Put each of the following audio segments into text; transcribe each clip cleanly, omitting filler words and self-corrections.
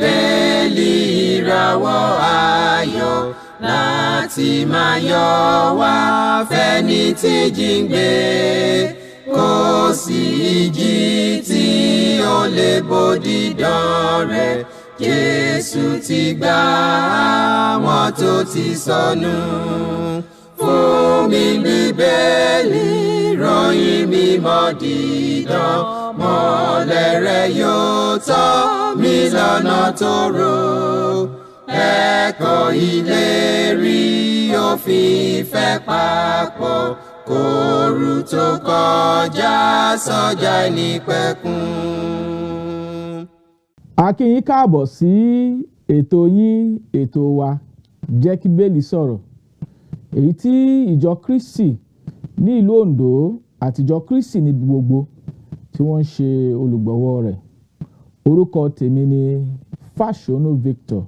Bíbélì ìràwọ̀ ayọ̀ láti máa yọ wá fẹ́ni tí jíǹgbé, kò sí ìjì tí ó lè bòdì dán rẹ̀. Jésù ti gbà àwọn tó ti sọnù. Fún mi Bíbélì, ròyìn mímọ́ dídán, mọ́lẹ̀ rẹ̀ yóò tọ́ mi lọ́nà tòrò. Ẹ̀kọ́ ìlérí òfin ìfẹ́ papọ̀, kóru tó kọjá sọ́jà ìnípẹ̀kun. A kí yín káàbọ̀ sí ètò yín, ètò wa Jeki Bibeli Soro, èyí tí ìjọ Kristi ní ìlú Ondo àti ìjọ Kristi ní gbogbo tí wọ́n ń ṣe olùgbọ̀wọ́ rẹ̀. Orúkọ tèmi ni Fasonu Victor,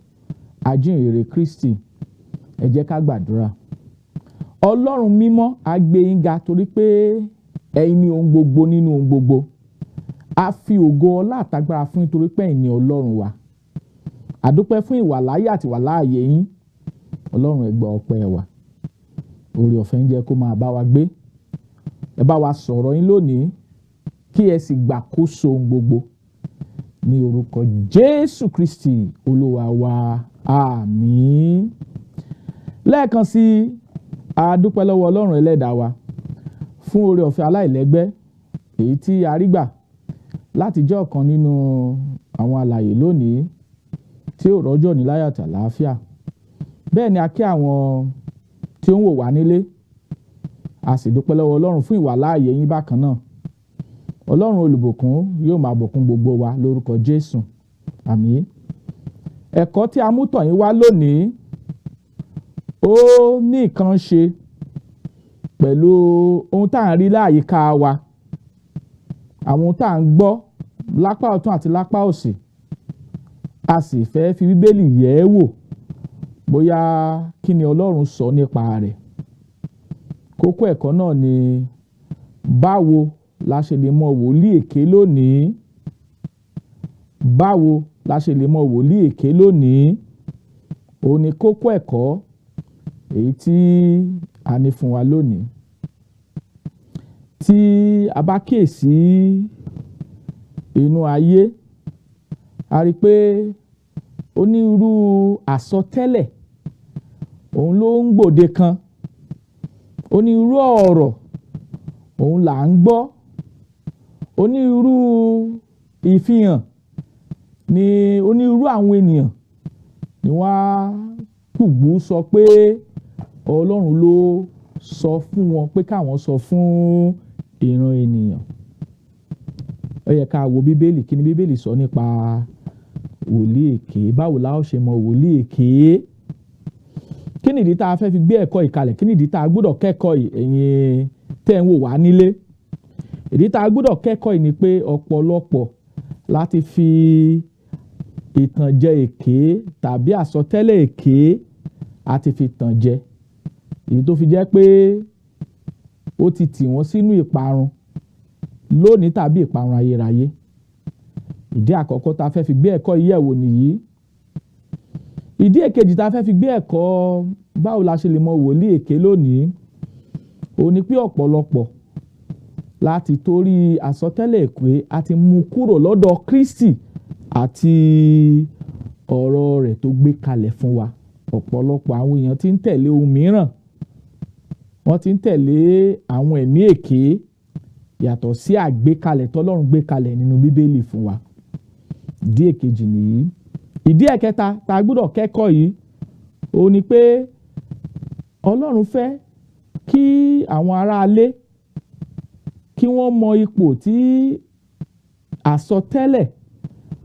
Ajihinrere Kristi. Ẹ jẹ́ ká gbàdúrà. Ọlọ́run mímọ́, a gbé yín ga torí pé ẹ̀yin ni ohun gbogbo nínú ohun gbogbo. A fi ògo ọlá àtagbára fún yín torí pé ẹ̀yin ni Ọlọ́run wa. A dúpẹ́ fún ìwàláyé àti ìwàláàyè yín. Ọlọ́run ẹ gbà ọpẹ́ wa. Oore ọ̀fẹ́ ń jẹ́ kó máa bá wa gbé. Ẹ bá wa sọ̀rọ̀ yín lónìí kí ẹ sì gbàkóso ohun gbogbo. Ní orúkọ Jésù Kristi Olúwa wa. Àmín. Lẹ́ẹ̀kan sí, a dúpẹ́ lọ́wọ́ Ọlọ́run ẹlẹ́dàá wa fún oore ọ̀fẹ́ aláìlẹ́gbẹ́ èyí tí a rí gbà láti jẹ́ ọ̀kan nínú àwọn alààyè lónìí tí ó rọ́jọ́ ní láyọ̀ àti àlàáfíà. Bẹ́ẹ̀ ni a kí àwọn tí ó ń wò wá nílé. A sì dúpẹ́ lọ́wọ́ Ọlọ́run fún ìwàláàyè yín bákan náà. Ọlọ́run olùbùkún yóò máa bùkún gbogbo wa lórúkọ Jésù. Àmín. Ẹ̀kọ́ tí a mú tọ̀ yín wá lónìí ó ní nǹkan ṣe pẹ̀lú ohun tá à ń rí láyìíká wa, àwọn ohun tá à ń gbọ́ lápá ọ̀tún àti lápá òsì. A sì fẹ́ fi Bíbélì yẹ̀ ẹ́ wò bóyá kí ni Ọlọ́run sọ nípa rẹ̀. Kókó ẹ̀kọ́ náà ni báwo la ṣe lè mọ wòlíì èké lónìí. Báwo la ṣe lè mọ wòlíì èké lónìí. Òun ni kókó ẹ̀kọ́ èyí tí a ní fún wa lónìí. Tí a bá kíyèsí inú ayé, a rí pé onírúurú àsọtẹ́lẹ̀ òun ló ń gbòde kan. Onírúurú ọ̀rọ̀ òun là ń gbọ́. Onírúurú ìfihàn ni onírúurú àwọn ènìyàn ni wọ́n á kùgbú sọ pé Ọlọ́run ló sọ fún wọn pé káwọn sọ fún ìran ènìyàn. Ó yẹ ká wo Bíbélì. Kí ni Bíbélì sọ nípa wòlíì èké? Báwo la ó ṣe mọ wòlíì èké? Kí nìdí tá a fẹ́ fi gbé ẹ̀kọ́ ìkalẹ̀? Kí nìdí tá a gbọ́dọ̀ kẹ́kọ̀ọ́ ẹ̀yin tẹ́ ń wò wá nílé? Ìdí tá a gbọ́dọ̀ kẹ́kọ̀ọ́ yìí ni pé ọ̀pọ̀lọpọ̀ láti fi ìtànjẹ èké tàbí àsọtẹ́lẹ̀ èké àti fi tàn jẹ. Èyí tó fi jẹ́ pé ó ti tì wọ́n sínú ìparun lónìí tàbí ìparun ayérayé. Ìdí àkọ́kọ́ tá a fẹ́ fi gbé ẹ̀kọ́ yìí yẹ̀wò nìyí. Ìdí èkejì tá a fẹ́ fi gbé ẹ̀kọ́ báwo la ṣe lè mọ wòlíì èké lónìí, òun ni pé ọ̀pọ̀lọpọ̀ láti torí àsọtẹ́lẹ̀ èké àti mú kúrò lọ́dọ̀ Kristi àti ọ̀rọ̀ rẹ̀ tó gbé kalẹ̀ fún wa. Ọ̀pọ̀lọpọ̀ àwọn èèyàn tí ń tẹ̀lé ohun mìíràn. Wọ́n ti ń tẹ̀lé àwọn ẹ̀mí èké yàtọ̀ sí àgbékalẹ̀ tọ́lọ́run gbé kalẹ̀ nínú Bíbélì fún wa. Ìdí èkejì nìyí. Ìdí ẹ̀kẹta tá a gbọ́dọ̀ kẹ́kọ̀ọ́ yìí òun ni pé Ọlọ́run fẹ́ kí àwọn aráalé kí wọ́n mọ ipò tí àsọtẹ́lẹ̀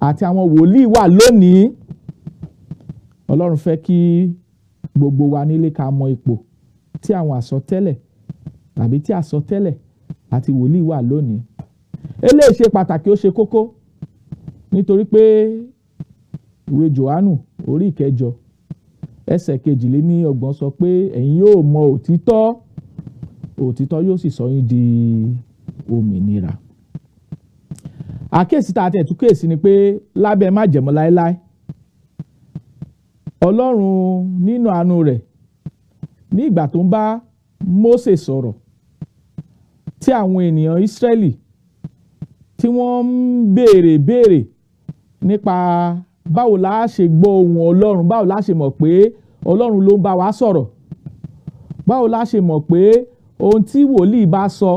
àti àwọn wòlíì wà lónìí. Ọlọ́run fẹ́ kí gbogbo wa nílé ká mọ ipò tí àwọn àsọtẹ́lẹ̀ tàbí tí àsọtẹ́lẹ̀ àti wòlíì wà lónìí. Eléyìí ṣe pàtàkì, ó ṣe kókó nítorí pé ìwé Jòhánù orí 9 ẹsẹ̀ 22 sọ pé ẹ̀yin yóò mọ òtítọ́, òtítọ́ yóò sì sọ yín di òmìnira. Àkíyèsí tá a tẹ̀ tún kíyèsí ni pé lábẹ́ májẹ̀mú láéláé Ọlọ́run nínú àánú rẹ̀ ní ìgbà tó ń bá Mósè sọ̀rọ̀ tí àwọn ènìyàn Ísírẹ́lì tí wọ́n ń béèrè nípa báwo la ṣe gbọ́ ohùn Ọlọ́run, báwo la ṣe mọ̀ pé Ọlọ́run ló ń bá wa sọ̀rọ̀, báwo la ṣe mọ̀ pé ohun tí wòlíì bá sọ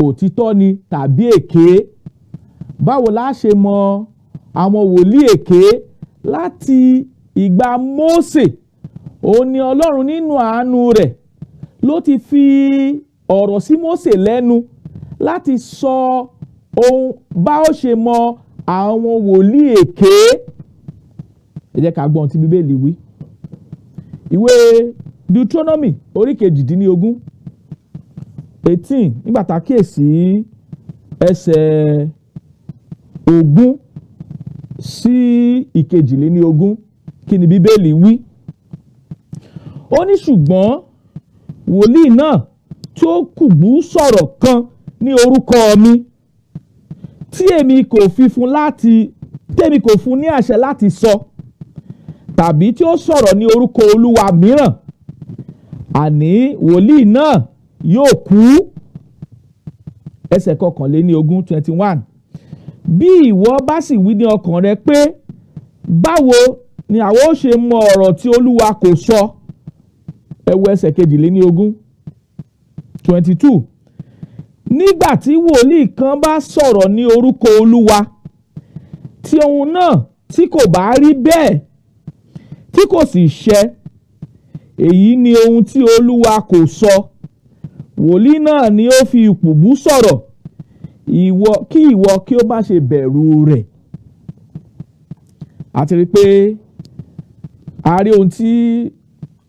òtítọ́ ni tàbí èké, báwo la ṣe mọ àwọn wòlíì èké. Láti ìgbà Mósè òun ni Ọlọ́run nínú àánú rẹ̀ ló ti fi ọ̀rọ̀ sí Mósè lẹ́nu láti sọ ohun bá ó ṣe mọ àwọn wòlíì èké. Ẹ jẹ́ ká gbọ́ ohun tí Bíbélì wí. Ìwé Deuteronomy orí 18 nígbà tá a kíyèsí ẹsẹ̀ 20 sí 21, kí ni Bíbélì wí? Ó ní ṣùgbọ́n wòlíì náà tí ó kùgbú sọ̀rọ̀ kan ní orúkọ mi tí èmi kò fún ní àṣẹ láti sọ, tàbí tí ó sọ̀rọ̀ ní orúkọ Olúwa mìíràn, àní wòlíì náà yóò kú. Ẹsẹ̀ 21. Bí ìwọ bá sì wí ní ọkàn rẹ pé báwo ni àwa ó ṣe mọ ọ̀rọ̀ tí Olúwa kò sọ. Ẹ wo ẹsẹ̀ 22. Nígbà tí wòlíì kan bá sọ̀rọ̀ ní orúkọ Olúwa tí ohun náà tí kò bá rí bẹ́ẹ̀ tí kò sì ṣẹ, èyí ni ohun tí Olúwa kò sọ, wòlíì náà ni ó fi ìpùbú sọ̀rọ̀, kí ìwọ kí ó má ṣe bẹ̀rù rẹ̀. A ti rí pé a rí ohun tí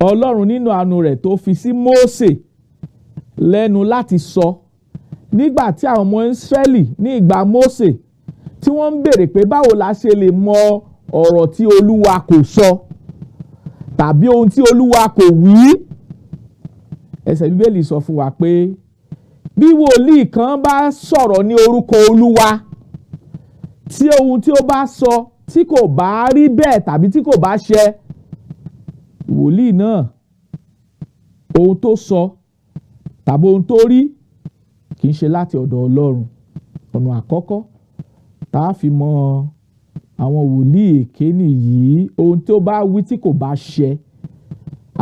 Ọlọ́run nínú àánú rẹ̀ tó fi sí Mósè lẹ́nu láti sọ nígbà tí àwọn ọmọ Ísírẹ́lì ní ìgbà Mósè tí wọ́n ń béèrè pé báwo la ṣe lè mọ ọ̀rọ̀ tí Olúwa kò sọ tàbí ohun tí Olúwa kò wí. Ẹsẹ̀ Bíbélì sọ fún wa pé bí wòlíì kan bá sọ̀rọ̀ ní orúkọ Olúwa tí ohun tí ó bá sọ tí kò bá rí bẹ́ẹ̀ tàbí tí kò bá ṣẹ, wòlíì náà ohun tó sọ tàbí ohun tó rí kì í ṣe láti ọ̀dọ̀ Ọlọ́run. Ọ̀nà àkọ́kọ́ tá a fi mọ àwọn wòlíì èké nìyí. Ohun tí ó bá wí tí kò bá ṣẹ,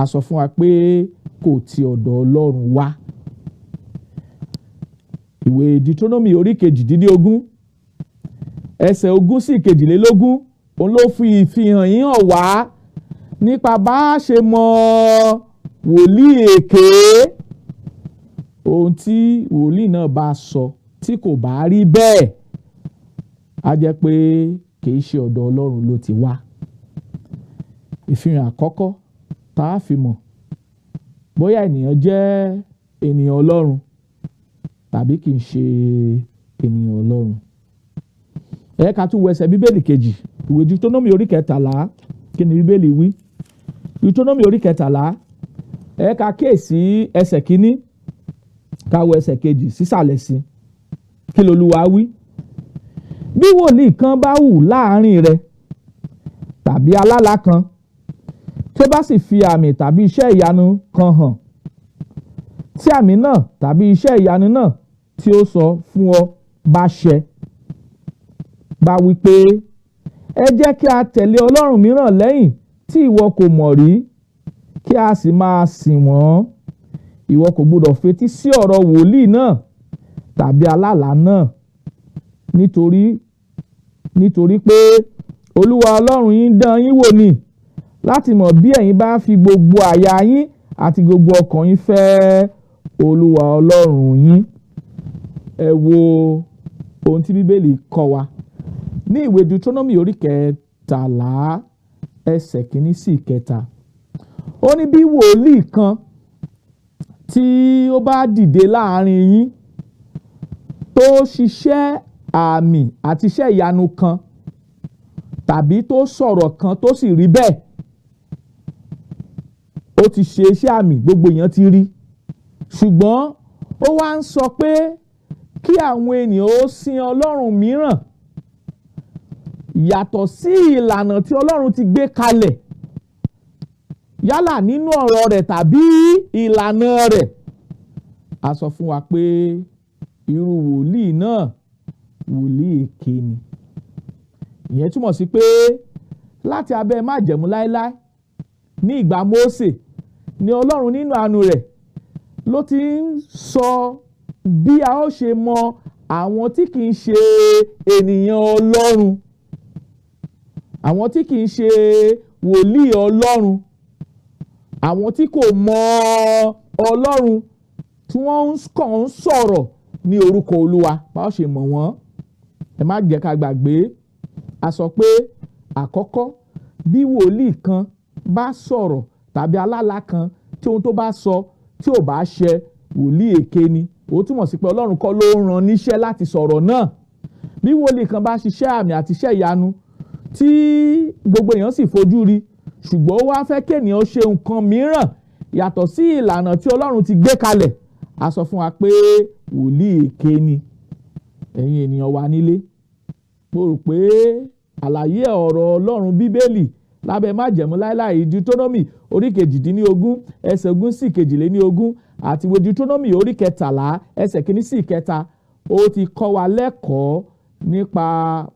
a sọ fún wa pé kò ti ọ̀dọ̀ Ọlọ́run wá. Ìwé Deuteronomy orí 18 ẹsẹ̀ 20 sí 22 òun ló fi ìfihàn yìí hàn wá nípa bá a ṣe mọ wòlíì èké. Ohun tí wòlíì náà bá sọ tí kò bá rí bẹ́ẹ̀, a jẹ́ pé kì í ṣe ọ̀dọ̀ Ọlọ́run ló ti wá. Ìfihàn àkọ́kọ́ tá a fi mọ̀ bóyá ènìyàn jẹ́ ènìyàn Ọlọ́run tàbí kì í ṣe ènìyàn Ọlọ́run. Ẹ ká tún wo ẹsẹ̀ Bíbélì kejì, ìwé Deuteronomy orí 13. Kí ni Bíbélì wí? Deuteronomy orí 13, ẹ ká kíyèsí ẹsẹ̀ 1, ká wo ẹsẹ̀ 2 sísàlẹ̀ sí. Kí l'Olúwa wí? Bí wòlíì kan bá hù láàrin rẹ tàbí alálà kan tí ó bá sì fi àmì tàbí iṣẹ́ ìyanu kan hàn, tí àmì náà tàbí iṣẹ́ ìyanu náà tí ó sọ fún ọ bá ṣẹ, bá wí pé ẹ jẹ́ kí a tẹ̀lé ọlọ́run mìíràn lẹ́yìn tí ìwọ kò mọ̀ rí, kí a sì máa sìn wọ́n, ìwọ kò gbọdọ̀ fetí sí ọ̀rọ̀ wòlíì náà tàbí alálà náà, nítorí pé Olúwa Ọlọ́run yín dán yín wò ni láti mọ̀ bí ẹ̀yin bá fi gbogbo àyà yín àti gbogbo ọkàn yín fẹ́ Olúwa Ọlọ́run yín. Ẹ wo ohun tí Bíbélì kọ́ wa ní ìwé Deuteronomy orí 13 ẹsẹ̀ 1 sí 3. Ó ní bí wòlíì kan tí ó bá dìde láàrin yín tó ṣiṣẹ́ àmì àti iṣẹ́ ìyanu kan tàbí tó sọ̀rọ̀ kan tó sì rí bẹ́ẹ̀, ó ti ṣe iṣẹ́ àmì, gbogbo èèyàn ti rí, ṣùgbọ́n ó wá ń sọ pé kí àwọn ènìyàn ó sin ọlọ́run mìíràn yàtọ̀ sí ìlànà tí Ọlọ́run ti gbé kalẹ̀ yálà nínú ọ̀rọ̀ rẹ̀ tàbí ìlànà rẹ̀, a sọ fún wa pé irú wòlíì náà wòlíì èké ni. Ìyẹn túmọ̀ sí pé láti abẹ́ májẹ̀mú láéláé ní ìgbà Mósè ni Ọlọ́run nínú àánú rẹ̀ ló ti ń sọ bí a ó ṣe mọ àwọn tí kì í ṣe ènìyàn Ọlọ́run, àwọn tí kì í ṣe wòlíì Ọlọ́run, àwọn tí kò mọ Ọlọ́run, tí wọ́n kàn ń sọ̀rọ̀ ní orúkọ Olúwa, bá ó ṣe mọ̀ wọ́n. Ẹ má jẹ́ ká gbàgbé, a sọ pé àkọ́kọ́ bí wòlíì kan bá sọ̀rọ̀ tàbí alálà kan tí ohun tó bá sọ tí ò bá ṣẹ, wòlíì èké ni. Ó túmọ̀ sí pé Ọlọ́run kọ́ ló ń rán níṣẹ́ láti sọ̀rọ̀ náà. Bí wòlíì kan bá ṣiṣẹ́ àmì àti iṣẹ́ ìyanu tí gbogbo èèyàn sì fojú rí, ṣùgbọ́n ó wá fẹ́ kéèyàn ṣe nǹkan mìíràn yàtọ̀ sí ìlànà tí Ọlọ́run ti gbé kalẹ̀, a sọ fún wa pé wòlíì èké ni. Ẹ̀yin ènìyàn wa nílé, mo rò pé àlàyé ọ̀rọ̀ Ọlọ́run Bíbélì lábẹ́ májẹ̀mú láéláé Deuteronomy orí 18 ẹsẹ̀ 1 sí 22 àti ìwé Deuteronomy orí 13 ẹsẹ̀ 1 sí 3 ó ti kọ́ wa lẹ́kọ̀ọ́ nípa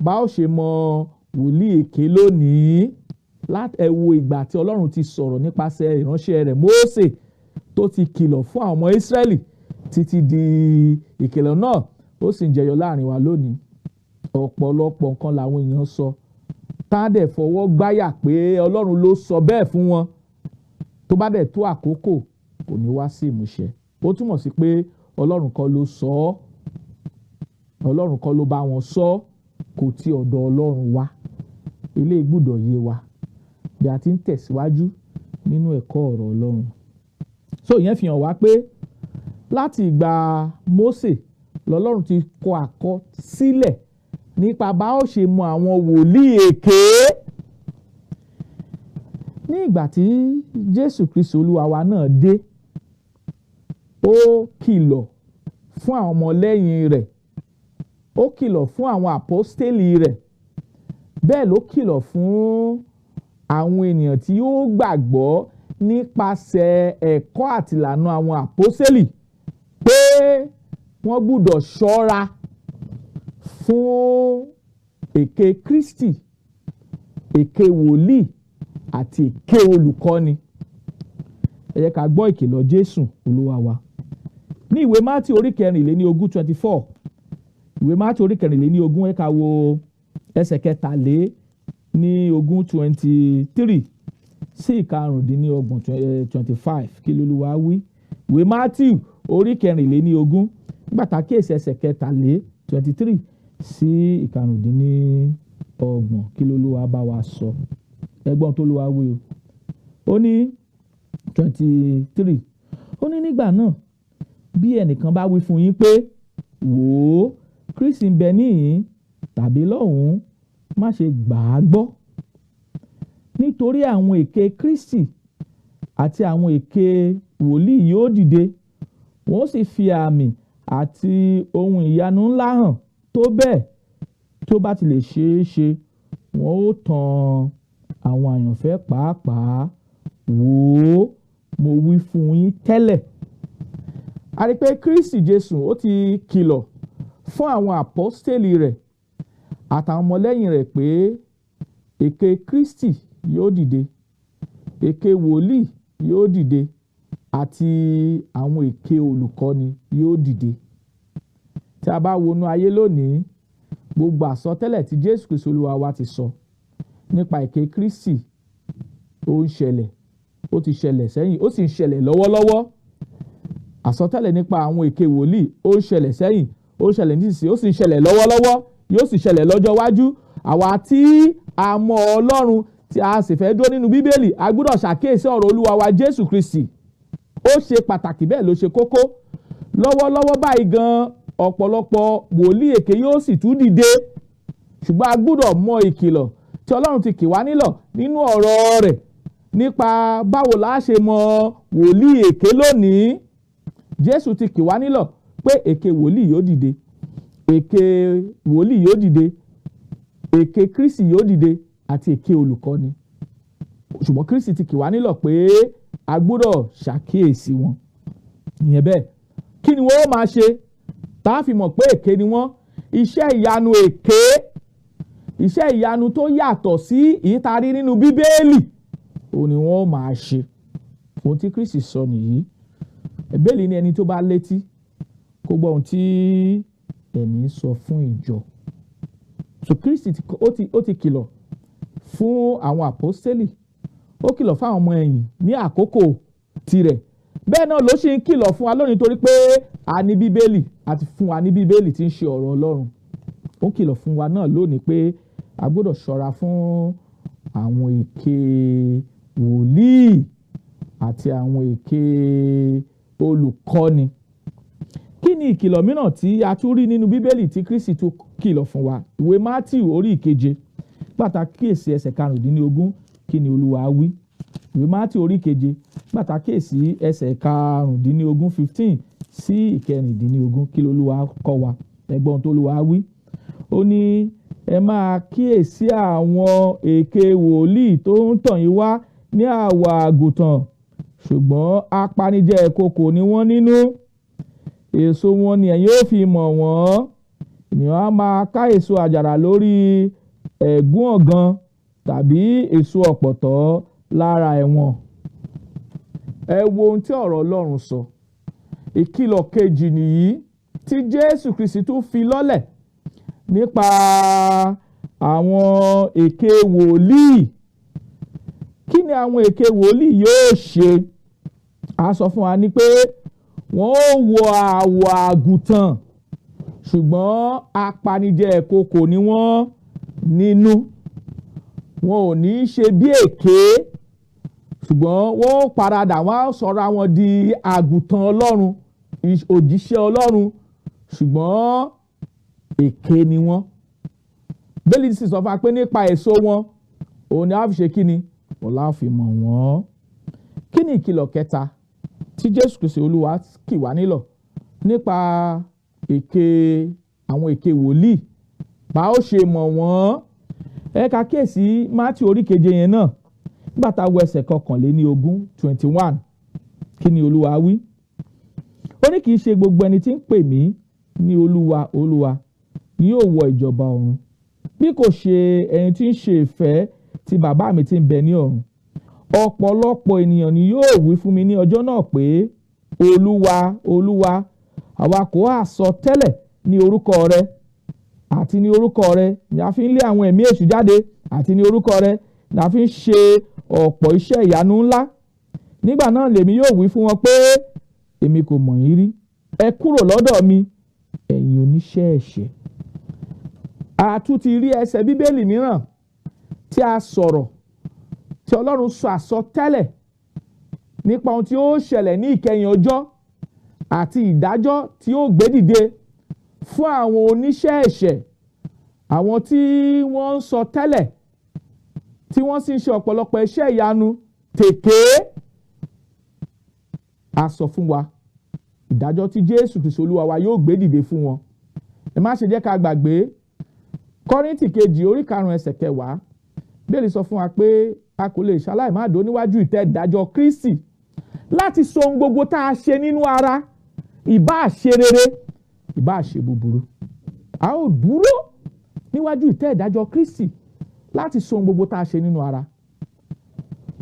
bá ó ṣe mọ wòlíì èké lónìí. Ẹ wo ìgbà tí Ọlọ́run ti sọ̀rọ̀ nípasẹ̀ ìránṣẹ́ rẹ̀ Mósè tó ti kìlọ̀ fún àwọn ọmọ Ísírẹ́lì títí di ìkìlọ̀ náà ó sì ń jẹyọ láàrin wa lónìí. Ọ̀pọ̀lọpọ̀ nǹkan làwọn èèyàn sọ tá dẹ̀ fọwọ́ gbáyà pé Ọlọ́run ló sọ bẹ́ẹ̀ fún wọn, tó bá dẹ̀ tó àkókò kò ní wá sí ìmúṣẹ. Ó túmọ̀ sí pé Ọlọ́run kọ́ ló sọ ọ́, Ọlọ́run kọ́ ló bá wọn sọ, kò ti ọ̀dọ̀ Ọlọ́run wá. Ilé gbọ́dọ̀ yé wa bí a ti ń tẹ̀síwájú nínú ẹ̀kọ́ ọ̀rọ̀ Ọlọ́run. So ìyẹn fi hàn wá pé láti ìgbà Mósè lọ́lọ́run ti kọ àkọsílẹ̀ nípa bá ó ṣe mọ àwọn wòlíì èké. Ní ìgbà tí Jésù Kristi Olúwa wa náà dé, ó kìlọ̀ fún àwọn ọmọlẹ́yìn rẹ̀, ó kìlọ̀ fún àwọn àpọ́stélì rẹ̀, bẹ́ẹ̀ ló kìlọ̀ fún àwọn ènìyàn tí ó gbàgbọ́ nípasẹ̀ ẹ̀kọ́ àtìlànà àwọn àpọ́stélì pé wọ́n gbọ́dọ̀ ṣọ́ra fún èké Kristi, èké wòlíì àti èké olùkọ́ni. Ẹ jẹ́ ká gbọ́ ìkìlọ̀ Jésù Olúwa wa. Ní ìwé Mátì orí 24, ìwé Mátì orí 24 ẹ ká wo ẹsẹ̀ 23 sí 25 kí l'Olúwa wí. Ìwé Mátì orí 24 nígbà tá kíyèsí ẹsẹ̀ 23 sí 25 kí l'Olúwa bá wa sọ. Ẹgbọ́n tó l'Olúwa wí o. Ó ní 23, ó ní nígbà náà bí ẹnìkan bá wí fún yín pé wò ó Kristi ń bẹ níhìn tàbí lọ́hùn, má ṣe gbà á gbọ́. Nítorí àwọn èké Kristi àti àwọn èké wòlíì yóò dìde, wọ́n sì fi àmì àti ohun ìyanu ńlá hàn tó bẹ́ẹ̀ tí ó bá ti lè ṣeé ṣe wọ́n ó tan àwọn àyànfẹ́ pàápàá. Wò ó, mo wí fún yín tẹ́lẹ̀. A rí pé Kristi Jésù ó ti kìlọ̀ fún àwọn àpọ́stélì rẹ̀ àtàwọn ọmọlẹ́yìn rẹ̀ pé èké Kristi yóò dìde, èké wòlíì yóò dìde àti àwọn èké olùkọ́ni yóò dìde. Tí a bá wọnú ayé lónìí, gbogbo àsọtẹ́lẹ̀ tí Jésù Kristi Olúwa wa ti sọ nípa èké Kristi ó ń ṣẹlẹ̀, ó ti ṣẹlẹ̀ sẹ́yìn, ó sì ń ṣẹlẹ̀ lọ́wọ́lọ́wọ́. Àsọtẹ́lẹ̀ nípa àwọn èké wòlíì ó ń ṣẹlẹ̀ sẹ́yìn, ó ń ṣẹlẹ̀ nísinsìnyí, ó sì ń ṣẹlẹ̀ lọ́wọ́lọ́wọ́, yóò sì ṣẹlẹ̀ lọ́jọ́ iwájú. Àwa tí a mọ Ọlọ́run tí a sì fẹ́ dúró nínú Bíbélì, a gbọ́dọ̀ ṣàkíyèsí ọ̀rọ̀ Olúwa wa Jésù Kristi. Ó ṣe pàtàkì, bẹ́ẹ̀ ló ṣe kókó. Lọ́wọ́lọ́wọ́ báyìí gan ọ̀pọ̀lọpọ̀ wòlíì èké yóò sì tún dìde, ṣùgbọ́n a gbọ́dọ̀ mọ ìkìlọ̀ tí Ọlọ́run ti kì wá nílọ̀ nínú ọ̀rọ̀ rẹ̀ nípa báwo la ṣe mọ wòlíì èké lónìí. Jésù ti kì wá nílọ̀ pé èké wòlíì yóò dìde, èké wòlíì yóò dìde, èké Kristi yóò dìde àti èké olùkọ́ni. ṣùgbọ́n Kristi ti kì wá nílọ̀ pé a gbọ́dọ̀ ṣàkíyèsí wọn. Ìyẹn bẹ́ẹ̀ kí ni wọ́n máa ṣe tá a fi mọ̀ pé èké ni wọ́n? Iṣẹ́ ìyanu èké, iṣẹ́ ìyanu tó yàtọ̀ sí ìtarí nínú Bíbélì òun ni wọ́n máa ṣe. Ohun tí Kristi sọ nìyí. Bíbélì ní ẹni tó bá létí kó gbọ́ ohun tí Ẹ̀mí sọ fún ìjọ. So Kristi ó ti kìlọ̀ fún àwọn àpọ́stélì, ó kìlọ̀ fún àwọn ọmọ ẹ̀yìn ní àkókò tirẹ̀. Bẹ́ẹ̀ náà ló ṣe ń kìlọ̀ fún wa lónìí torí pé a ní Bíbélì àti fún wa ní Bíbélì tí ń ṣe ọ̀rọ̀ Ọlọ́run. Ó kìlọ̀ fún wa náà lónìí pé a gbọ́dọ̀ ṣọ́ra fún àwọn èké wòlíì àti àwọn èké olùkọ́ni. Kí ni ìkìlọ̀ mìíràn tí a tún rí nínú Bíbélì tí Kristi tún kìlọ̀ fún wa? Ìwé Mátíù orí 7 pàtàkìyèsí ẹsẹ̀ 15 kí ni Olúwa wí? Ìwé Mátíù orí 7 pàtàkìyèsí ẹsẹ̀ 15 15 sí 16 kí Olúwa kọ́ wa? Ẹgbọ́n tó Olúwa wí. Ó ní ẹ máa kíyèsí àwọn èké wòlíì tó ń tàn yín wá ní àwọ̀ àgùntàn ṣùgbọ́n apanijẹ ìkookò ni wọ́n nínú. Èso wọn ni ẹ̀yin ó fi mọ̀ wọ́n. Ènìyàn á máa ká èso àjàrà lórí ẹ̀gún ọ̀gàn tàbí èso ọ̀pọ̀tọ́ lára ẹ̀wọ̀n. Ẹ wo ohun tí ọ̀rọ̀ Ọlọ́run sọ. Ìkìlọ̀ kejì nìyí tí Jésù Kristi tún fi lọ́lẹ̀ nípa àwọn èké wòlíì. Kí ni àwọn èké wòlíì yóò ṣe? A sọ fún wa ní pé wọ́n ó wọ àwọ̀ àgùntàn ṣùgbọ́n apanijẹ ìkookò ni wọ́n nínú. Wọn ò ní ṣe bí èké ṣùgbọ́n wọ́n ó paradà, wọ́n á sọra wọn di àgùntàn Ọlọ́run, òjíṣẹ́ Ọlọ́run ṣùgbọ́n èké ni wọ́n. Bíbélì sì sọ fún wa pé nípa èso wọn òun ni a fi ṣe kí ni? Òun la fi mọ̀ wọ́n. Kí ni ìkìlọ̀ kẹta tí Jésù Kristi Olúwa kì wá nílọ̀ nípa àwọn èké wòlíì? Bá ó ṣe mọ̀ wọ́n. Ẹ ká kíyèsí Mátíù orí 7 yẹn náà nígbà tá a wo ẹsẹ̀ 21 21. Kí ni Olúwa wí? Ó ní kì í ṣe gbogbo ẹni tí ń pè mí ní Olúwa Olúwa ni yóò wọ ìjọba ọ̀run, bí kò ṣe ẹni tí ń ṣe ìfẹ́ ti bàbá mi tí ń bẹ ní ọ̀run. Ọ̀pọ̀lọpọ̀ ènìyàn ni yóò wí fún mi ní ọjọ́ náà pé Olúwa Olúwa, àwa kò há sọ tẹ́lẹ̀ ní orúkọ rẹ, àti ní orúkọ rẹ ni a fi ń lé àwọn ẹ̀mí èṣù jáde, àti ní orúkọ rẹ ni a fi ń ṣe ọ̀pọ̀ iṣẹ́ ìyanu ńlá. Nígbà náà lèmi yóò wí fún wọn pé èmi kò mọ̀ yín rí, ẹ kúrò lọ́dọ̀ mi ẹ̀yin oníṣẹ́ ẹ̀ṣẹ̀. A tún ti rí ẹsẹ̀ Bíbélì mìíràn tí a sọ̀rọ̀ tí Ọlọ́run sọ àsọtẹ́lẹ̀ nípa ohun tí ó ṣẹlẹ̀ ní ìkẹyìn ọjọ́ àti ìdájọ́ tí ó gbé dìde fún àwọn oníṣẹ́ ẹ̀ṣẹ̀, àwọn tí wọ́n ń sọ tẹ́lẹ̀ tí wọ́n sì ń ṣe ọ̀pọ̀lọpọ̀ iṣẹ́ ìyanu tèké. A sọ fún wa ìdájọ́ tí Jésù Kristi Olúwa wa yóò gbé dìde fún wọn. Ẹ má ṣe jẹ́ ká gbàgbé Kọ́ríńtì kejì orí 5 ẹsẹ̀ 10. Bíbélì sọ fún wa pé a kò lè ṣaláì má dó níwájú ìtẹ́ ìdájọ́ Kristi láti sọ ohun gbogbo tá a ṣe nínú ara, ìbá ṣe rere ìbá ṣe búburú. A ó dúró níwájú ìtẹ́ ìdájọ́ Kristi láti sọ ohun gbogbo tá a ṣe nínú ara.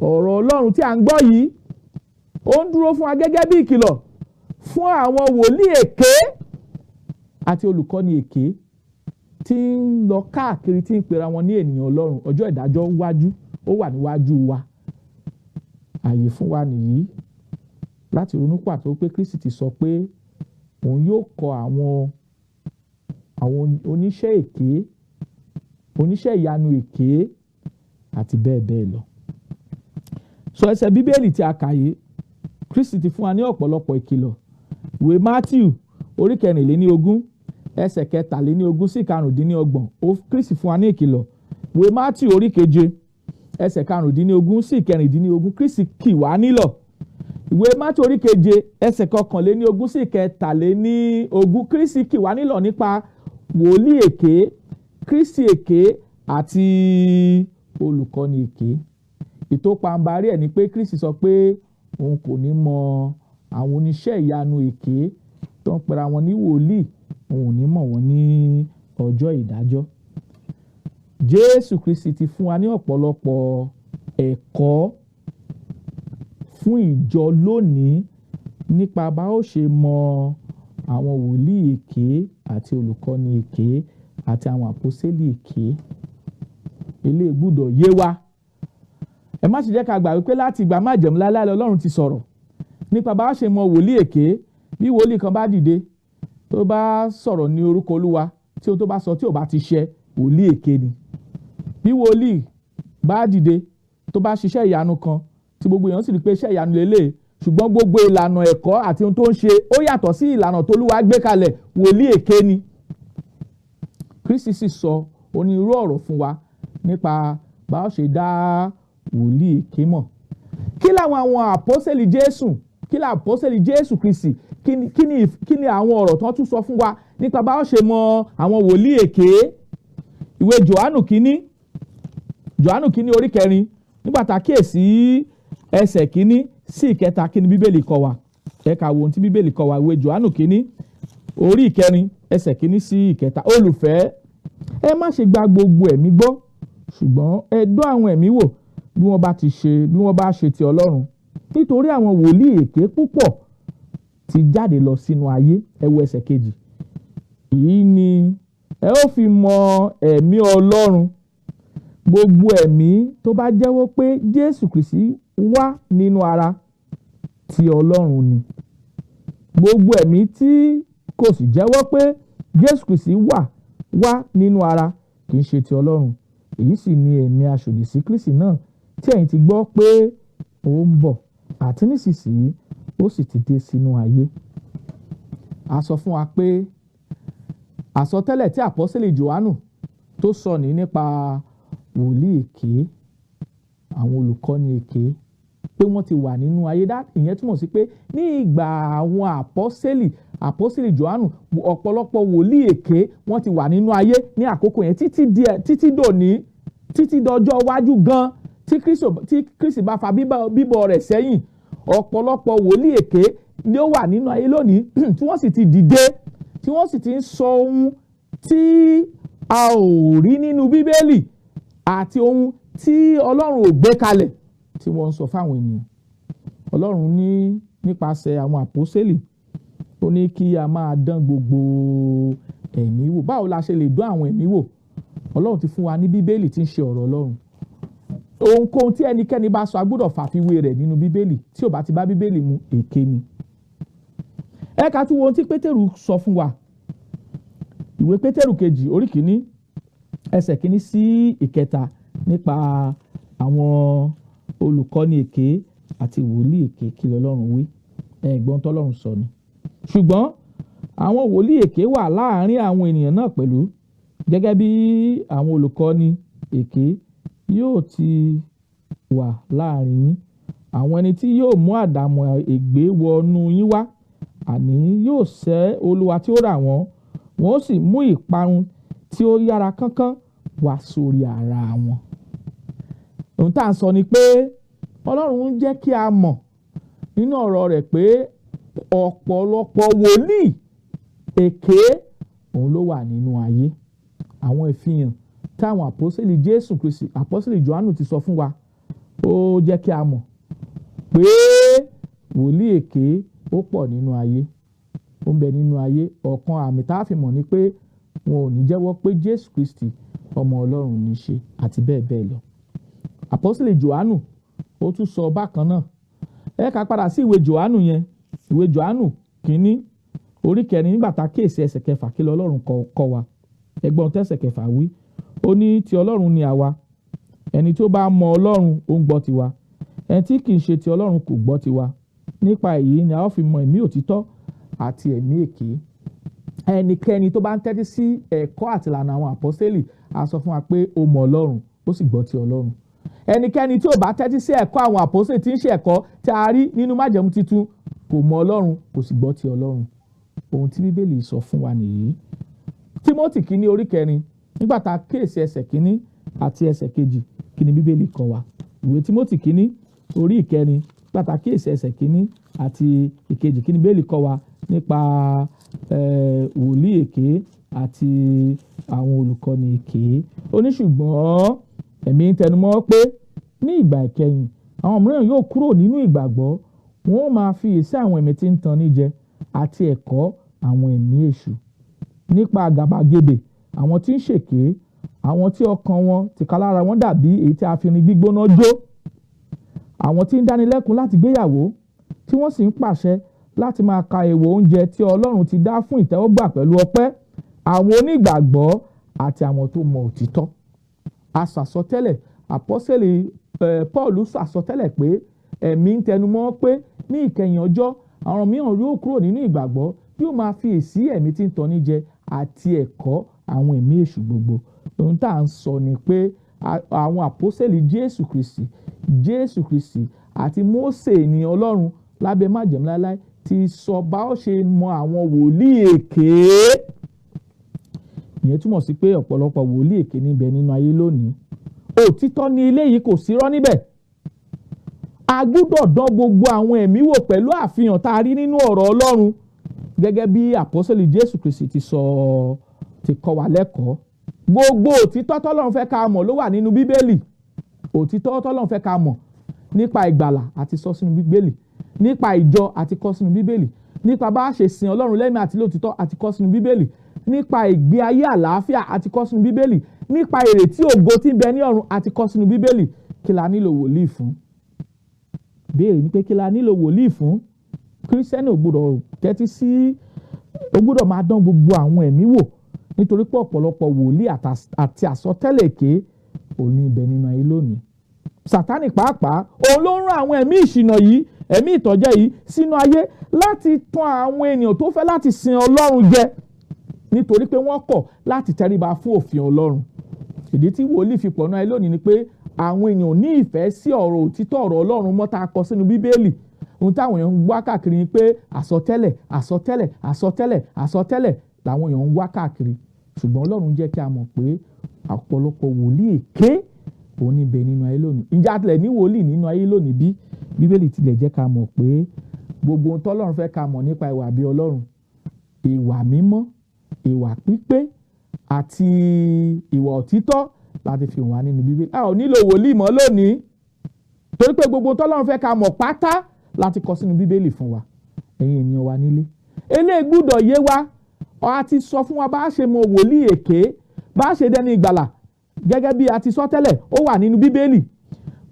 Ọ̀rọ̀ Ọlọ́run tí a ń gbọ́ yìí ó ń dúró fún wa gẹ́gẹ́ bí ìkìlọ̀ fún àwọn wòlíì èké àti olùkọ́ni èké tí ń lọ káàkiri tí ń pera wọn ní ènìyàn Ọlọ́run. Ọjọ́ ìdájọ́ ó wà níwájú wa. Àyè fún wa nìyí láti ronú pàtó pé Kristi ti sọ pé òun yóò kọ àwọn oníṣẹ́ èké, oníṣẹ́ ìyanu èké àti bẹ́ẹ̀ bẹ́ẹ̀ lọ. Sọ ẹsẹ̀ Bíbélì tí a kà yìí, Kristi ti fún wa ní ọ̀pọ̀lọpọ̀ ìkìlọ̀. Ìwé Mátíù orí 14 ẹsẹ̀ 23 sí 25. Kristi fún wa ní ìkìlọ̀. Ìwé Mátíù orí 7 ẹsẹ̀ 15 sí 16. Kristi kì wá nílọ̀. Ìwé Mátíù orí 7 ẹsẹ̀ 21 sí 23. Kristi kì wá nílọ̀ nípa wòlíì èké, Kristi èké àti olùkọ́ni èké. ètò pàǹbarì ẹ̀ ni pé Kristi sọ pé òun kò ní mọ àwọn oníṣẹ́ ìyanu èké tó ń pera wọn ní wòlíì, òun ò ní mọ̀ wọ́n ní ọjọ́ ìdájọ́. Jésù Kristi ti fún wa ní ọ̀pọ̀lọpọ̀ ẹ̀kọ́ fún ìjọ lónìí nípa bá ó ṣe mọ àwọn wòlíì èké àti olùkọ́ni èké àti àwọn àpọ́sítélì èké. Eléyìí gbọ́dọ̀ yé wa. Ẹ má ṣe jẹ́ ká gbà wípé láti ìgbà májẹ̀mú láéláé Ọlọ́run ti sọ̀rọ̀ nípa bá ó ṣe mọ wòlíì èké. Bí wòlíì kan bá dìde tó bá sọ̀rọ̀ ní orúkọ Olúwa tí ó tó bá sọ tí ò bá ti ṣẹ, wòlíì èké ni. Bí wòlíì bá dìde tó bá ṣiṣẹ́ ìyanu kan tí gbogbo èèyàn sì rí pé iṣẹ́ ìyanu lélẹ̀, ṣùgbọ́n gbogbo ìlànà ẹ̀kọ́ àti ohun tó ń ṣe ó yàtọ̀ sí ìlànà tó Olúwa gbé kalẹ̀, wòlíì èké ni. Kristi sì sọ onírúurú ọ̀rọ̀ fún wa nípa bá ó ṣe dá wòlíì èké mọ̀. Kí làwọn àpọ́sítélì Jésù, kí làwọn àpọ́sítélì Jésù Kristi, kí ni àwọn ọ̀rọ̀ tó tún sọ fún wa nípa bá ó ṣe mọ àwọn wòlíì èké? Ìwé Jòhánù kínní orí 4 nígbà tá kíyèsí ẹsẹ̀ 1 sí 7 kí ni Bíbélì kọ́ wa? Ẹ ká wo ohun tí Bíbélì kọ́ wa. Ìwé Jòhánù kínní orí 4 ẹsẹ̀ 1 sí 7. Olùfẹ́, ẹ má ṣe gba gbogbo ẹ̀mí gbọ́, ṣùgbọ́n ẹ dán àwọn ẹ̀mí wò bí wọ́n bá ṣe ti Ọlọ́run, nítorí àwọn wòlíì èké púpọ̀ ti jáde lọ sínú ayé. Ẹ wo ẹsẹ̀ 2. Èyí ni ẹ ó fi mọ ẹ̀mí Ọlọ́run. Gbogbo ẹ̀mí tó bá jẹ́wọ́ pé Jésù Kristi wá nínú ara ti Ọlọ́run ni. Gbogbo ẹ̀mí tí kò sì jẹ́wọ́ pé Jésù Kristi wá nínú ara kì í ṣe ti Ọlọ́run. Èyí sì ni ẹ̀mí aṣòdì sí Kristi náà tí ẹ̀yin ti gbọ́ pé ó ń bọ̀, àti nísinsìnyí ó sì ti dé sínú ayé. A sọ fún wa pé àsọtẹ́lẹ̀ tí àpọ́sítélì Jòhánù tó sọ ní nípa wòlíì èké, àwọn olùkọ́ni èké, pé wọ́n ti wà nínú ayé. Ìyẹn túmọ̀ sí pé ní ìgbà àwọn àpọ́sítélì Jòhánù, ọ̀pọ̀lọpọ̀ wòlíì èké wọ́n ti wà nínú ayé ní àkókò yẹn títí dòní, títí dọjọ́ iwájú gan, tí Kristi bá fa bíbọ̀ rẹ̀ sẹ́yìn. Ọ̀pọ̀lọpọ̀ wòlíì èké ni ó wà nínú ayé lónìí tí wọ́n sì ti dìde, tí wọ́n sì ti ń sọ ohun tí a ò rí nínú Bíbélì àti ohun tí Ọlọ́run ò gbé kalẹ̀ tí wọ́n ń sọ fáwọn ènìyàn. Ọlọ́run ní nípasẹ̀ àwọn àpọ́sítélì ó ní kí a máa dán gbogbo ẹ̀mí wò. Báwo la ṣe lè dán àwọn ẹ̀mí wò? Ọlọ́run ti fún wa ní Bíbélì tí ń ṣe ọ̀rọ̀ Ọlọ́run. Ohunkóhun tí ẹnikẹ́ni bá sọ a gbọ́dọ̀ fàfiwé rẹ̀ nínú Bíbélì. Tí ò bá ti bá Bíbélì mu, èké ni. Ẹ ká tún wo ohun tí Pétérù sọ fún wa. Ìwé Pétérù kejì orí 1 ẹsẹ̀ 1 sí 7 nípa àwọn olùkọ́ni èké àti wòlíì èké. Kí l'Ọlọ́run wí? Ẹ̀gbọ́n t'Ọlọ́run sọ ni. Ṣùgbọ́n àwọn wòlíì èké wà láàárín àwọn ènìyàn náà pẹ̀lú, gẹ́gẹ́ bí àwọn olùkọ́ni èké yóò ti wà láàárín yín. Àwọn ẹni tí yóò mú àdàmọ̀ ègbé wọnú yín wá, àní yóò sẹ́ Olúwa tí ó rà wọ́n, wọ́n ó sì mú ìparun tí ó yára kánkán wá sórí ara wọn. Ohun tá à ń sọ ni pé Ọlọ́run ń jẹ́ kí a mọ̀ nínú ọ̀rọ̀ rẹ̀ pé ọ̀pọ̀lọpọ̀ wòlíì èké òun ló wà nínú ayé. Àwọn ìfihàn táwọn àpọ́sítélì Jésù Kristi, àpọ́sítélì Jòhánù ti sọ fún wa, ó jẹ́ kí a mọ̀ pé wòlíì èké ó pọ̀ nínú ayé, ó ń bẹ nínú ayé. Ọ̀kan àmì tá a fi mọ̀ ni pé wọn ò ní jẹ́wọ́ pé Jésù Kristi ọmọ Ọlọ́run ní í ṣe, àti bẹ́ẹ̀ bẹ́ẹ̀ lọ. Àpọ́sítélì Jòhánù ó tún sọ bákan náà. Ẹ ká padà sí ìwé Jòhánù yẹn, ìwé Jòhánù kínní orí 4 nígbà tá kíyèsí ẹsẹ̀ 6 kí l'Ọlọ́run kọ́ wa. Ẹgbọ́n tẹ́sẹ̀ 6 wí. Ó ní ti Ọlọ́run ni àwa, ẹni tí ó bá mọ Ọlọ́run ó ń gbọ́ tiwa, ẹni tí kì í ṣe ti Ọlọ́run kò gbọ́ tiwa. Nípa èyí ni a ó fi mọ ẹ̀mí òtítọ́ àti ẹ̀mí èké. Ẹnikẹ́ni tó bá ń tẹ́tí sí ẹ̀kọ́ àti ìlànà àwọn àpọ́sítélì á sọ fún wa pé ó mọ Ọlọ́run, ó sì gbọ́ ti Ọlọ́run. Ẹnikẹ́ni tí ò bá tẹ́tí sí ẹ̀kọ́ àwọn àpọ́sítélì tí ń ṣe ẹ̀kọ́ tí a rí nínú májẹ̀mú titun kò mọ Ọlọ́run, kò sì gbọ́ ti Ọlọ́run. Ohun tí Bíbélì sọ fún wa nìyí. Tímótì kínní orí 4 nígbà tá kíyèsí ẹsẹ̀ 1 àti ẹsẹ̀ 2 kí ni Bíbélì kọ́ wa? ìwé Tímótì kínní orí ìkẹrin pàtàkì ẹsẹ̀ kínní àti ìkejì kínní Bíbélì kọ́ wa nípa wòlíì èké àti àwọn olùkọ́ni èké. Ó ní ṣùgbọ́n ẹ̀mí ń tẹnumọ́ pé ní ìgbà ìkẹyìn àwọn mìíràn yóò kúrò nínú ìgbàgbọ́, wọn ó máa fiyèsí àwọn ẹ̀mí tí ń tan ní jẹ àti ẹ̀kọ́ àwọn ẹ̀mí èṣù, nípa àgàbàgebè àwọn tí ń ṣèké, àwọn tí ọkàn wọn tìkálára wọn dàbí èyí tí a fi irin gbígbóná jó, àwọn tí ń dánilẹ́kun láti gbéyàwó, tí wọ́n sì ń pàṣẹ láti máa ka èèwọ̀ oúnjẹ tí Ọlọ́run ti dá fún ìtẹ́wọ́gbà pẹ̀lú ọpẹ́, àwọn onígbàgbọ́ àti àwọn tó mọ òtítọ́. A sàsọtẹ́lẹ̀ àpọ́sẹ̀lì Pọ́ọ̀lù sàsọtẹ́lẹ̀ pé ẹ̀mí ń tẹnumọ́ pé ní ìkẹyìn ọjọ́ àwọn mìíràn yóò kúrò nínú ìgbàgbọ́, yóò máa fi èsì ẹ̀mí tí ń tọ́ni jẹ àti ẹ̀kọ́ àwọn ẹ̀mí èṣù gbogbo. Ohun tá à ń sọ ni pé àwọn àpọ́sẹ̀lì Jésù Kristi àti Mósè ní Ọlọ́run lábẹ́ májẹ̀mú láéláé ti sọ bá ó ṣe mọ àwọn wòlíì èké. Ìyẹn túmọ̀ sí pé ọ̀pọ̀lọpọ̀ wòlíì èké níbẹ̀ nínú ayé lónìí. Òtítọ́ ni eléyìí, kò sí irọ́ níbẹ̀. A gbọ́dọ̀ dán gbogbo àwọn ẹ̀mí wò pẹ̀lú àfihàn tá a rí nínú ọ̀rọ̀ Ọlọ́run gẹ́gẹ́ bí àpọ́sẹ̀lì Jésù Kristi ti kọ́ wa lẹ́kọ̀ọ́. Gbogbo òtítọ́ tọ́lọ́run fẹ́ ká mọ̀ ló wà nínú Bíbélì. Òtítọ́ tọ́lọ́run fẹ́ ká mọ̀ nípa ìgbàlà àti sọ sínú Bíbélì, nípa ìjọ àti kọ́ sínú Bíbélì, nípa bá a ṣe sin Ọlọ́run lẹ́mìí àti lótìtọ́ àti kọ́ sínú Bíbélì, nípa ìgbé ayé àlàáfíà àti kọ́ sínú Bíbélì, nípa ìrètí ògo tí ń bẹ ní ọ̀run àti kọ́ sínú Bíbélì. Kí la nílò wòlíì fún? Béèrè ni pé kí la nílò wòlíì fún? Kírísítẹ́nì ò gbọ́dọ̀ tẹ́tí sí, ó gbọ́dọ̀ máa dán gbogbo àwọn ẹ̀mí wò, nítorí pé ọ̀pọ̀lọpọ̀ wòlíì àti àsọtẹ́lẹ̀ èké ò ní ibẹ̀ nínú ayé lónìí. Sátánì pàápàá òun ló ń rán àwọn ẹ̀mí ìṣìnà yìí, ẹ̀mí ìtọ́jẹ́ yìí sínú ayé láti tàn àwọn ènìyàn tó fẹ́ láti sin Ọlọ́run jẹ, nítorí pé wọ́n kọ̀ láti tẹríba fún òfin Ọlọ́run. Ìdí tí wòlíì fi pọ̀ náà ayé lónìí ni pé àwọn èèyàn ní ìfẹ́ sí ọ̀rọ̀ òtítọ́ ọ̀rọ̀ Ọlọ́run mọ́ tá a kọ sínú Bíbélì. Ohun táwọn èèyàn ń wá káàkiri ni pé àsọtẹ́lẹ̀ làwọn èèyàn ń wá káàkiri. Ṣùgbọ́n Ọlọ́run jẹ́ kí a mọ̀ pé ọ̀pọ̀lọpọ̀ wòlíì èké òun níbẹ̀ nínú ayé lónìí. Ǹjẹ́ a tilẹ̀ ní wòlíì nínú ayé lónìí bí? Bíbélì tilẹ̀ jẹ́ ká mọ̀ pé gbogbo ohun tọ́lọ́run fẹ́ ká mọ̀ nípa ìwà bí Ọlọ́run, ìwà mímọ́, ìwà pípé àti ìwà òtítọ́ láti fi wà nínú Bíbélì. A ò nílò wòlíì mọ́ lónìí, torí pé gbogbo tọ́lọ́run fẹ́ ká mọ̀ pátá láti kọ sínú Bíbélì fún wa. Ẹ̀yin ènìyàn wa nílé, eléyìí gbọ́dọ̀ yé wa. A ti sọ fún wa bá a ṣe mọ wòlíì èké, bá a ṣe dẹni ìgbàlà gẹ́gẹ́ bí a ti sọ tẹ́lẹ̀, ó wà nínú Bíbélì.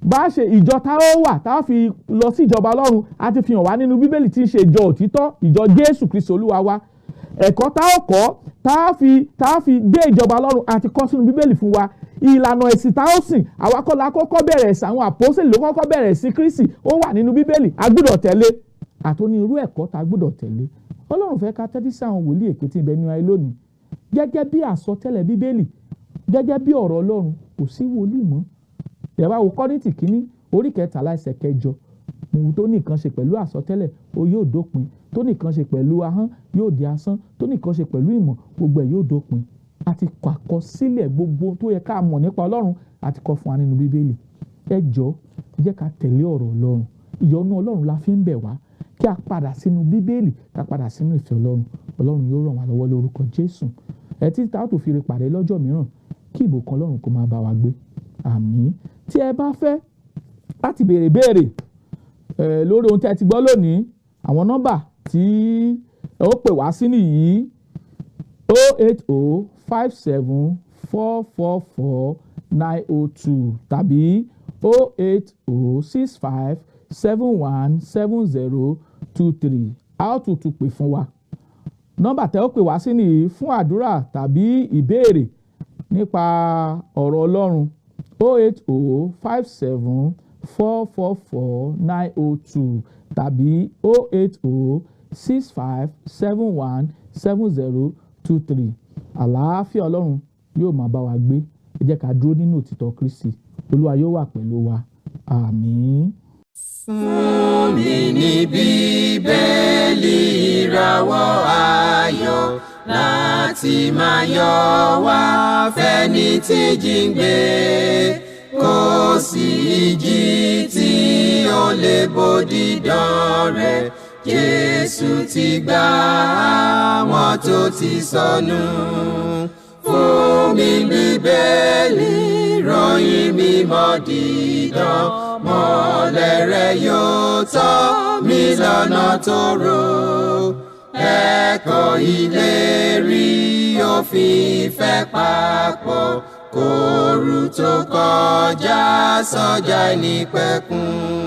Bá a ṣe ìjọ tá ó wà tá a fi lọ sí ìjọba Ọlọ́run, a ti fi hàn wá nínú Bíbélì tí ń ṣe ìjọ òtítọ́, ìjọ Jésù Kristi Olúwa wa. Ẹ̀kọ́ tá ó kọ́ tá a fi dé ìjọba Ọlọ́run àti kọ́ sínú Bíbélì fún wa. Ìlànà ẹ̀sìn tá ó sìn, àwa kọ́ la kọ́kọ́ bẹ̀rẹ̀ ẹ̀sìn, àwọn àpọ́sítélì ló kọ́kọ́ bẹ̀rẹ̀ ẹ̀sìn Kristi, ó wà nínú Bíbélì, a gbọ́dọ̀ tẹ̀lé. Àtòní irú ẹ̀kọ́ tá a gbọ́dọ̀ tẹ̀lé. Ọlọ́run fẹ́ ká tẹ́tí sí àwọn wòlíì èké tí ń bẹ nínú ayé lónìí. Gẹ́gẹ́ bí àsọtẹ́lẹ̀ Bíbélì, gẹ́gẹ́ bí ọ̀rọ̀ Ọlọ́run, kò sí wòlíì mọ́. Ẹ wá wo Kọ́ríńtì kínní orí 13 ẹsẹ̀ 8. Ohun tó nìkan ṣe pẹ̀lú àsọtẹ́lẹ̀ ó yóò dópin, tó nìkan ṣe pẹ̀lú ahọ́n yóò di asán, tó nìkan ṣe pẹ̀lú ìmọ̀ gbogbo ẹ̀ yóò dópin. A ti kọ àkọsílẹ̀ gbogbo tó yẹ ká mọ̀ nípa Ọlọ́run àti kọ fún wa nínú Bíbélì. Ẹ jọ̀ọ́ jẹ́ ká tẹ̀lé ọ̀rọ̀ Ọlọ́run. Ìyọ́nú Ọlọ́run la fi ń bẹ̀ wá kí a padà sínú Bíbélì, ká padà sínú ìfẹ́ Ọlọ́run. Ọlọ́run yóò ràn wá lọ́wọ́ lórúkọ Jésù. Tí tá a tó fi rí pàdé lọ́jọ́ mìíràn, kí ìbùkún Ọlọ́run kó máa bá wa gbé. Àmín. Tí ẹ bá fẹ́ láti béèrè lórí ohun tí ẹ ti gbọ́ lónìí, àwọn nọ́mbà tí ẹ ó pè wá sí nìyí: 08057444902 tàbí 08065717023. A ó tún pè fún wa. Nọ́mbà tẹ́ ó pè wá sí nìyí fún àdúrà tàbí ìbéèrè nípa ọ̀rọ̀ Ọlọ́run: 08057444902 tàbí 08065717023. Àlàáfíà Ọlọ́run yóò máa bá wa gbé. Ẹ jẹ́ ká dúró nínú òtítọ́ Kristi. Olúwa yóò wà pẹ̀lú wa. Àmín. Fún mi ní Bíbélì ìràwọ̀ ayọ̀ láti máa yọ̀ wá fẹ́ni tí jíǹgbé. kò sí ìjì tí ó lè bòdì dán rẹ̀. Jésù ti gbà àwọn tó ti sọnù. Fún mi Bíbélì, ròyìn mímọ́ dídán, mọ́lẹ̀ rẹ̀ yóò tọ́ mi lọ́nà tóóró. Ẹ̀kọ́ ìlérí òfin ìfẹ́ papọ̀, kóòrù tó kọjá sọ́jà ìnípẹ̀kun.